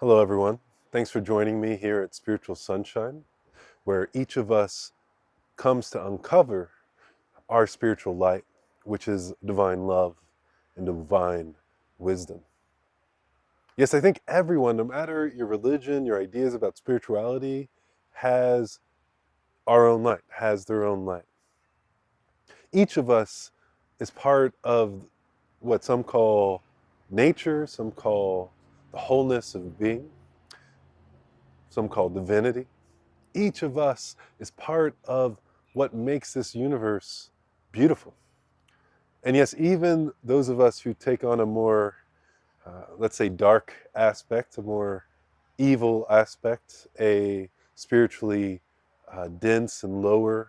Hello, everyone. Thanks for joining me here at Spiritual Sunshine, where each of us comes to uncover our spiritual light, which is divine love and divine wisdom. Yes, I think everyone, no matter your religion, your ideas about spirituality, has our own light, has their own light. Each of us is part of what some call nature, some call the wholeness of being, some call divinity. Each of us is part of what makes this universe beautiful. And yes, even those of us who take on a more, let's say, dark aspect, a more evil aspect, a spiritually dense and lower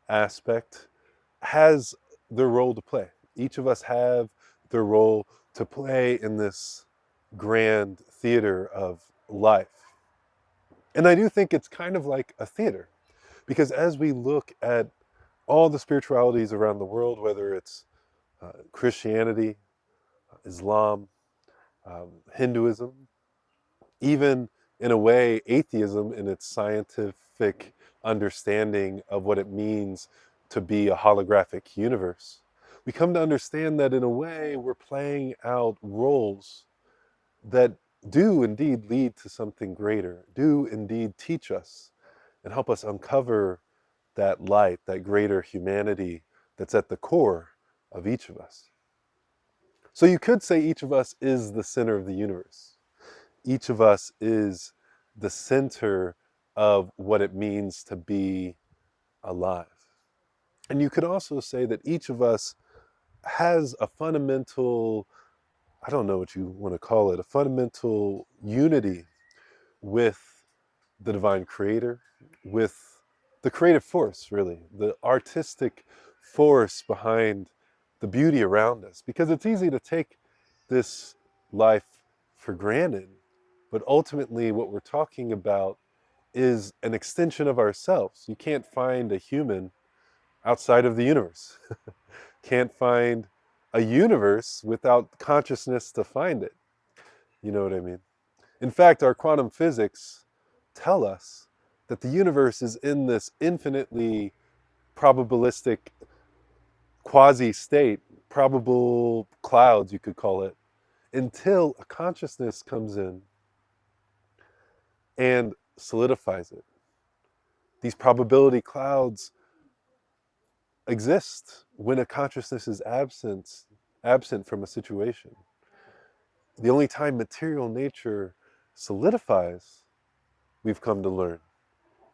aspect, has their role to play. Each of us have their role to play in this grand theater of life. And I do think it's kind of like a theater. Because as we look at all the spiritualities around the world, whether it's Christianity, Islam, Hinduism, even in a way, atheism in its scientific understanding of what it means to be a holographic universe, we come to understand that in a way we're playing out roles that do indeed lead to something greater, do indeed teach us and help us uncover that light, that greater humanity that's at the core of each of us. So you could say each of us is the center of the universe. Each of us is the center of what it means to be alive. And you could also say that each of us has a fundamental, I don't know what you want to call it, a fundamental unity with the divine creator, with the creative force, really, the artistic force behind the beauty around us. Because it's easy to take this life for granted, but ultimately what we're talking about is an extension of ourselves. You can't find a human outside of the universe. Can't find a universe without consciousness to find it. You know what I mean? In fact, our quantum physics tell us that the universe is in this infinitely probabilistic quasi state, probable clouds, you could call it, until a consciousness comes in and solidifies it. These probability clouds exist when a consciousness is absent from a situation. The only time material nature solidifies, we've come to learn,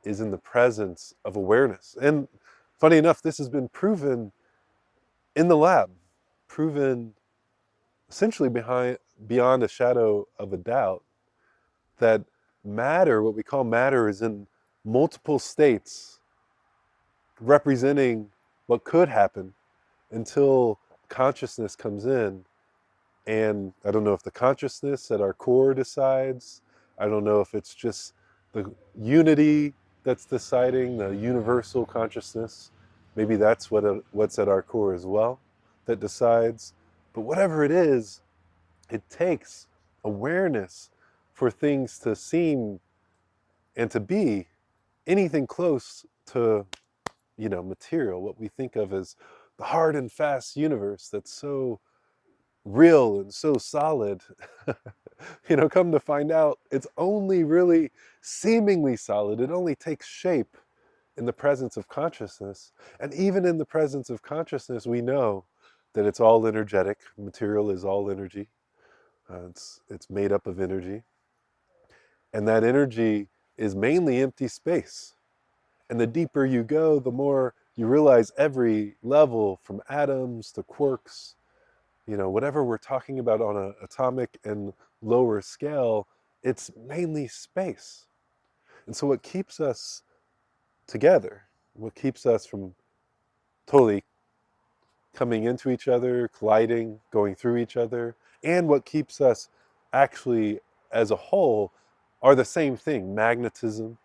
is in the presence of awareness. And funny enough, this has been proven in the lab, proven essentially beyond a shadow of a doubt that matter, what we call matter, is in multiple states representing what could happen until consciousness comes in. And I don't know if the consciousness at our core decides. I don't know if it's just the unity that's deciding, the universal consciousness. Maybe that's what's at our core as well that decides. But whatever it is, it takes awareness for things to seem and to be anything close to, material, what we think of as the hard and fast universe that's so real and so solid. Come to find out, it's only really seemingly solid. It only takes shape in the presence of consciousness. And even in the presence of consciousness, we know that it's all energetic. Material is all energy. It's made up of energy. And that energy is mainly empty space. And the deeper you go, the more you realize every level, from atoms to quarks, whatever we're talking about on an atomic and lower scale, it's mainly space. And so what keeps us together, what keeps us from totally coming into each other, colliding, going through each other, and what keeps us actually as a whole are the same thing: magnetism,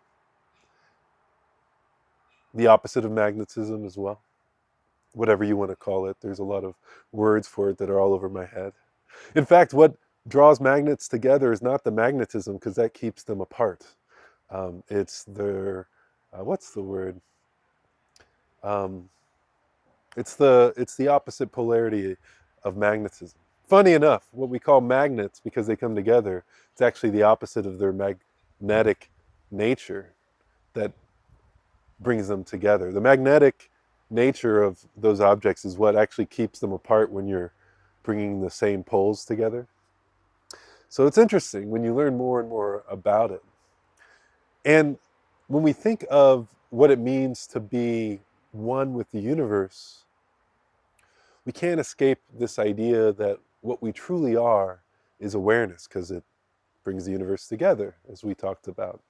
the opposite of magnetism as well. Whatever you want to call it, there's a lot of words for it that are all over my head. In fact, what draws magnets together is not the magnetism, because that keeps them apart. It's their, what's the word? Um, it's the opposite polarity of magnetism. Funny enough, what we call magnets, because they come together, it's actually the opposite of their magnetic nature that brings them together. The magnetic nature of those objects is what actually keeps them apart when you're bringing the same poles together. So it's interesting when you learn more and more about it. And when we think of what it means to be one with the universe, we can't escape this idea that what we truly are is awareness, because it brings the universe together, as we talked about.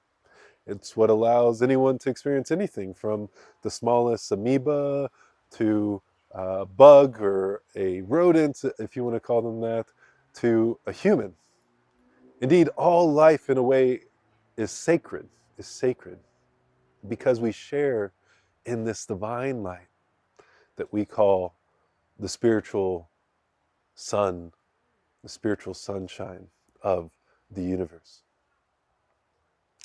It's what allows anyone to experience anything, from the smallest amoeba to a bug or a rodent, if you want to call them that, to a human. Indeed, all life, in a way, is sacred, because we share in this divine light that we call the spiritual sun, the spiritual sunshine of the universe.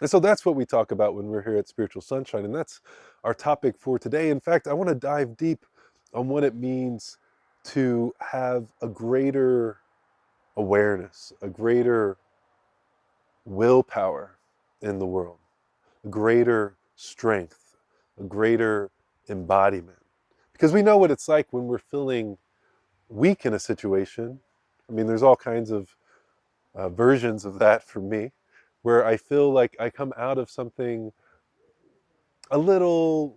And so that's what we talk about when we're here at Spiritual Sunshine, and that's our topic for today. In fact, I want to dive deep on what it means to have a greater awareness, a greater willpower in the world, a greater strength, a greater embodiment. Because we know what it's like when we're feeling weak in a situation. I mean, there's all kinds of versions of that for me, where I feel like I come out of something a little,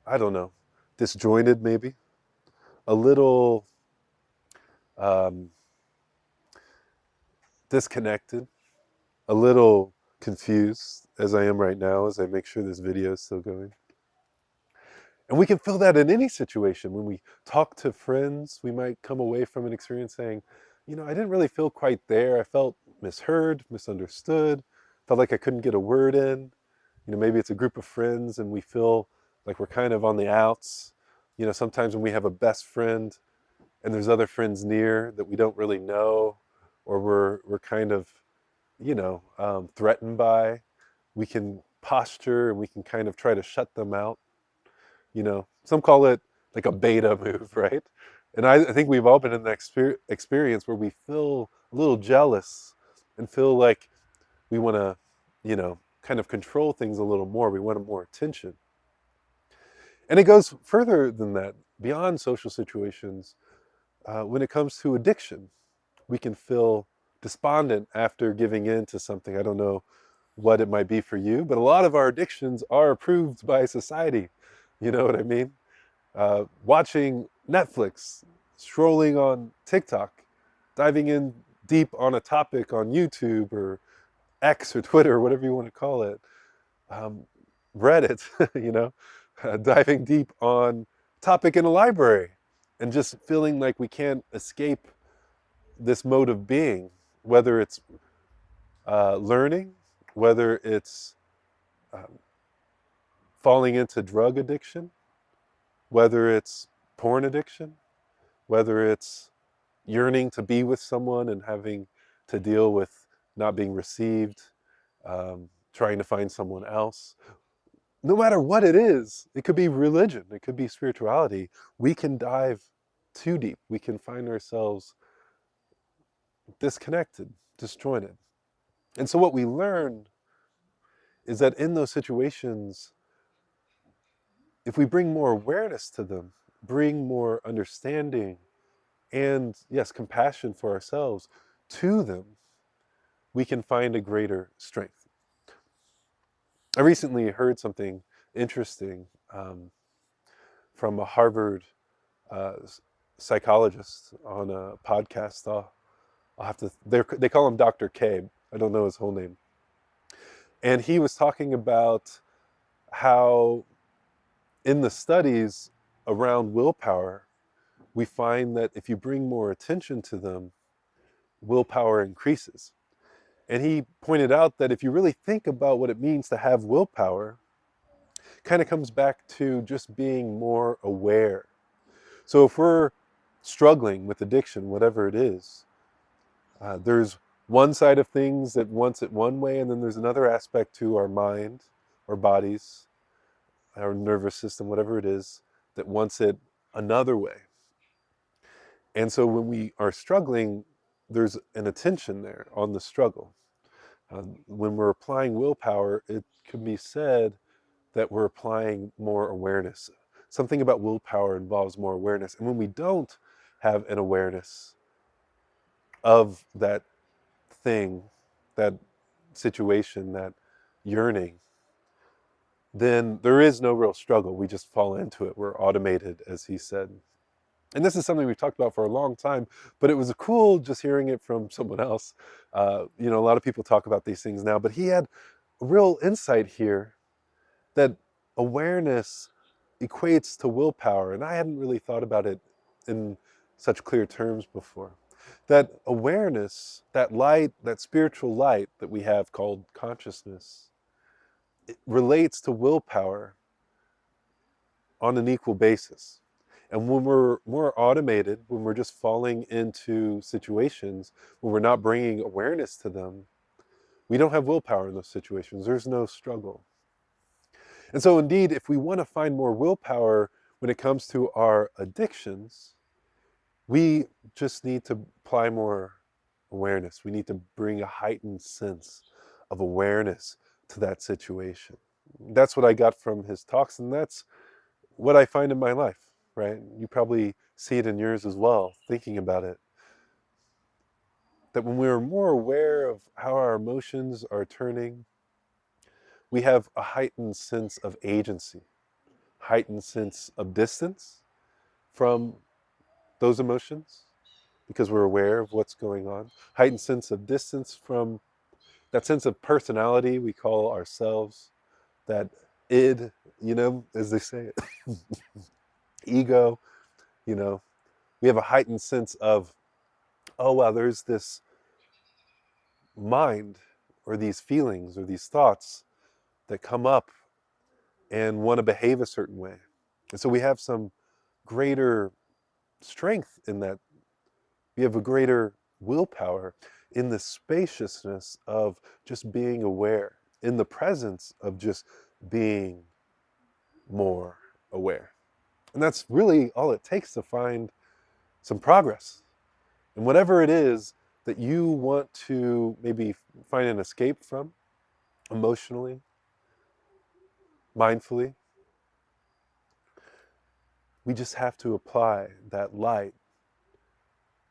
I don't know, disjointed maybe, a little um, disconnected, a little confused, as I am right now, as I make sure this video is still going. And we can feel that in any situation. When we talk to friends, we might come away from an experience saying, I didn't really feel quite there. I felt misheard, misunderstood, felt like I couldn't get a word in. Maybe it's a group of friends and we feel like we're kind of on the outs. Sometimes when we have a best friend and there's other friends near that we don't really know, or we're kind of, threatened by, we can posture and we can kind of try to shut them out. Some call it like a beta move, right? And I think we've all been in that experience where we feel a little jealous and feel like we want to, kind of control things a little more. We want more attention. And it goes further than that, beyond social situations. When it comes to addiction, we can feel despondent after giving in to something. I don't know what it might be for you, but a lot of our addictions are approved by society. You know what I mean? Watching Netflix, scrolling on TikTok, diving in deep on a topic on YouTube or X or Twitter, or whatever you want to call it, um, Reddit, diving deep on topic in a library, and just feeling like we can't escape this mode of being, whether it's learning, whether it's um, falling into drug addiction, whether it's porn addiction, whether it's yearning to be with someone and having to deal with not being received, trying to find someone else. No matter what it is, it could be religion, it could be spirituality, we can dive too deep. We can find ourselves disconnected, disjointed. And so what we learn is that in those situations, if we bring more awareness to them, bring more understanding and, yes, compassion for ourselves to them, we can find a greater strength. I recently heard something interesting from a Harvard uh, psychologist on a podcast. I'll have to, they call him Dr. K. I don't know his whole name. And he was talking about how in the studies around willpower, we find that if you bring more attention to them, willpower increases. And he pointed out that if you really think about what it means to have willpower, it kind of comes back to just being more aware. So if we're struggling with addiction, whatever it is, There's one side of things that wants it one way, and then there's another aspect to our mind, our bodies, our nervous system, whatever it is, that wants it another way. And so when we are struggling, there's an attention there on the struggle. When we're applying willpower, it can be said that we're applying more awareness. Something about willpower involves more awareness. And when we don't have an awareness of that thing, that situation, that yearning, then there is no real struggle. We just fall into it. We're automated, as he said. And this is something we've talked about for a long time, but it was cool just hearing it from someone else. A lot of people talk about these things now, but he had a real insight here that awareness equates to willpower. And I hadn't really thought about it in such clear terms before. That awareness, that light, that spiritual light that we have called consciousness, it relates to willpower on an equal basis. And when we're more automated, when we're just falling into situations, when we're not bringing awareness to them, we don't have willpower in those situations. There's no struggle. And so, indeed, if we want to find more willpower when it comes to our addictions, we just need to apply more awareness. We need to bring a heightened sense of awareness to that situation. That's what I got from his talks, and that's what I find in my life, right? You probably see it in yours as well, thinking about it. That when we're more aware of how our emotions are turning, we have a heightened sense of agency, heightened sense of distance from those emotions because we're aware of what's going on, heightened sense of distance from that sense of personality we call ourselves, that id, as they say it, ego, you know, we have a heightened sense of, oh, wow, there's this mind or these feelings or these thoughts that come up and want to behave a certain way. And so we have some greater strength in that. We have a greater willpower in the spaciousness of just being aware, in the presence of just being more aware. And that's really all it takes to find some progress. And whatever it is that you want to maybe find an escape from, emotionally, mindfully, we just have to apply that light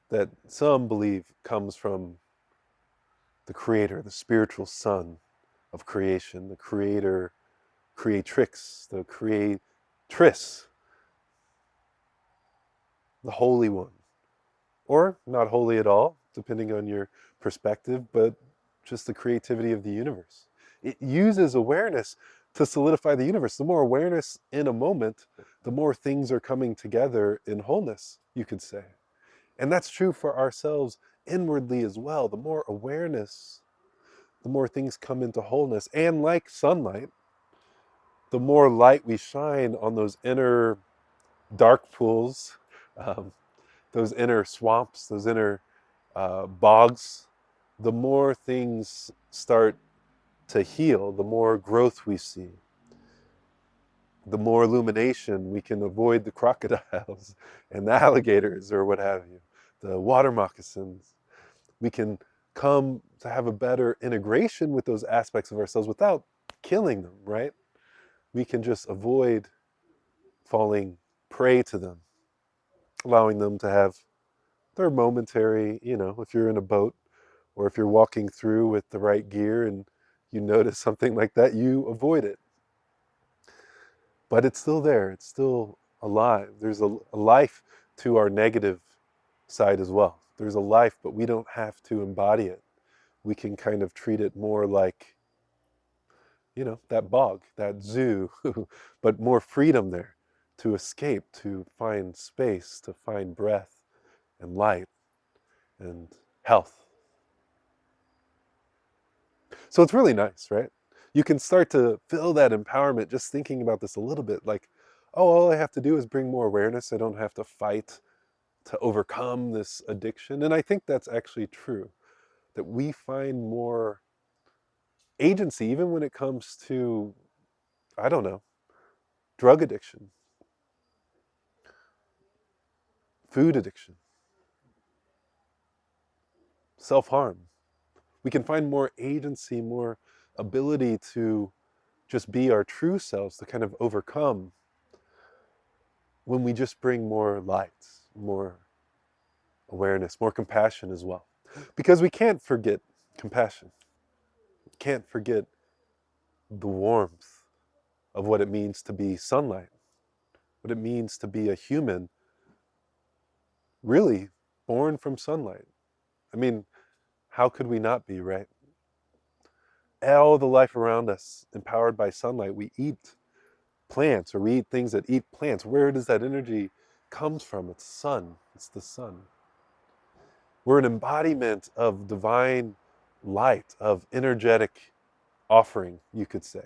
that some believe comes from the creator, the spiritual sun of creation, the creator, creatrix, the creatress, the Holy One. Or not holy at all, depending on your perspective, but just the creativity of the universe. It uses awareness to solidify the universe. The more awareness in a moment, the more things are coming together in wholeness, you could say. And that's true for ourselves inwardly as well. The more awareness, the more things come into wholeness. And like sunlight, the more light we shine on those inner dark pools, um, those inner swamps, those inner bogs, the more things start to heal, the more growth we see, the more illumination we can avoid the crocodiles and the alligators or what have you, the water moccasins. We can come to have a better integration with those aspects of ourselves without killing them, right? We can just avoid falling prey to them, allowing them to have their momentary, if you're in a boat or if you're walking through with the right gear and you notice something like that, you avoid it. But it's still there. It's still alive. There's a life to our negative side as well. There's a life, but we don't have to embody it. We can kind of treat it more like, that bog, that zoo, but more freedom there to escape, to find space, to find breath and light and health. So it's really nice, right? You can start to feel that empowerment just thinking about this a little bit, like, oh, all I have to do is bring more awareness. I don't have to fight to overcome this addiction. And I think that's actually true. that we find more agency, even when it comes to, I don't know, drug addiction, food addiction, self-harm. We can find more agency, more ability to just be our true selves, to kind of overcome, when we just bring more light, more awareness, more compassion as well. Because we can't forget compassion. We can't forget the warmth of what it means to be sunlight, what it means to be a human, really born from sunlight. I mean, how could we not be, right? All the life around us empowered by sunlight. We eat plants, or we eat things that eat plants. Where does that energy comes from? It's sun. It's the sun. We're an embodiment of divine light, of energetic offering, you could say.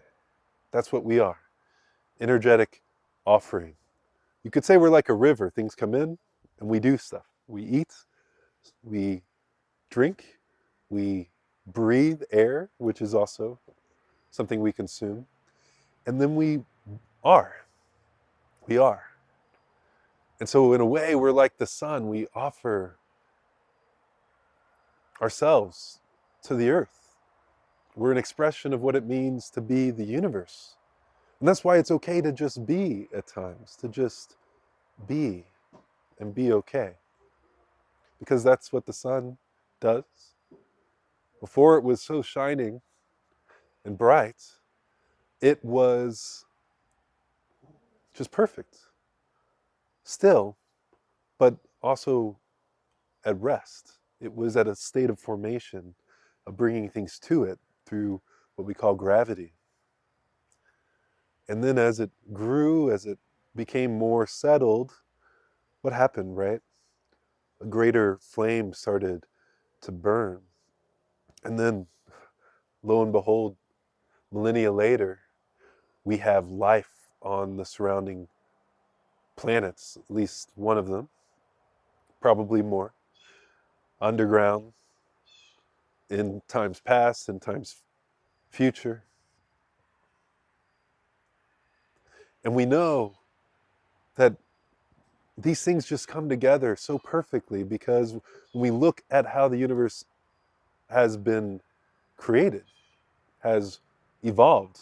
That's what we are. Energetic offering. You could say we're like a river. Things come in and we do stuff. We eat, we drink, we breathe air, which is also something we consume. And then we are. We are. And so in a way, we're like the sun. We offer ourselves to the earth. We're an expression of what it means to be the universe. And that's why it's okay to just be at times, to just be and be okay. Because that's what the sun does. Before it was so shining and bright, it was just perfect. Still, but also at rest. It was at a state of formation, of bringing things to it through what we call gravity. And then as it grew, as it became more settled, what happened, right? A greater flame started to burn. And then, lo and behold, millennia later, we have life on the surrounding planets, at least one of them, probably more, underground, in times past, in times future. And we know that these things just come together so perfectly because when we look at how the universe has been created, has evolved,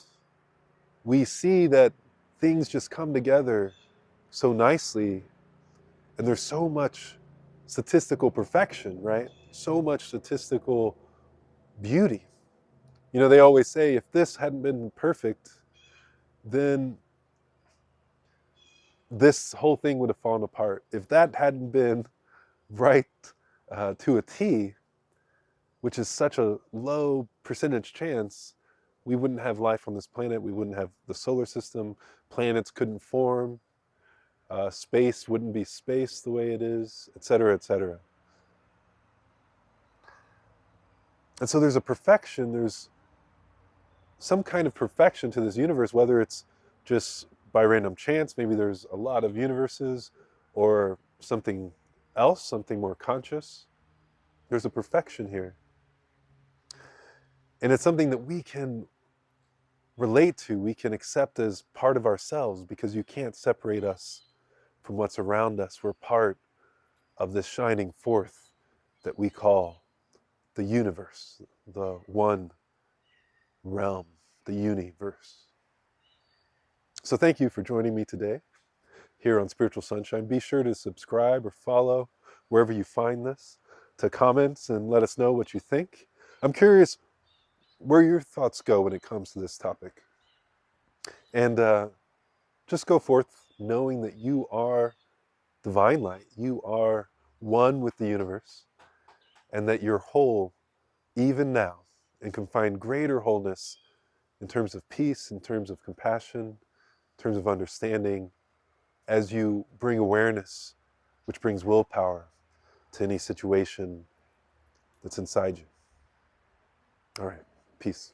we see that things just come together so nicely, and there's so much statistical perfection, right? So much statistical beauty. You know, they always say if this hadn't been perfect, then this whole thing would have fallen apart. If that hadn't been right to a T, which is such a low percentage chance, we wouldn't have life on this planet. We wouldn't have the solar system. Planets couldn't form. Space wouldn't be space the way it is, et cetera, et cetera. And so there's a perfection, there's some kind of perfection to this universe, whether it's just by random chance, maybe there's a lot of universes, or something else, something more conscious. There's a perfection here. And it's something that we can relate to, we can accept as part of ourselves, because you can't separate us from what's around us. We're part of this shining forth that we call the universe, the one realm, the universe. So thank you for joining me today here on Spiritual Sunshine. Be sure to subscribe or follow wherever you find this, to comments and let us know what you think. I'm curious where your thoughts go when it comes to this topic. And just go forth knowing that you are divine light, you are one with the universe, and that you're whole even now, and can find greater wholeness in terms of peace, in terms of compassion, in terms of understanding, as you bring awareness, which brings willpower to any situation that's inside you. All right, peace.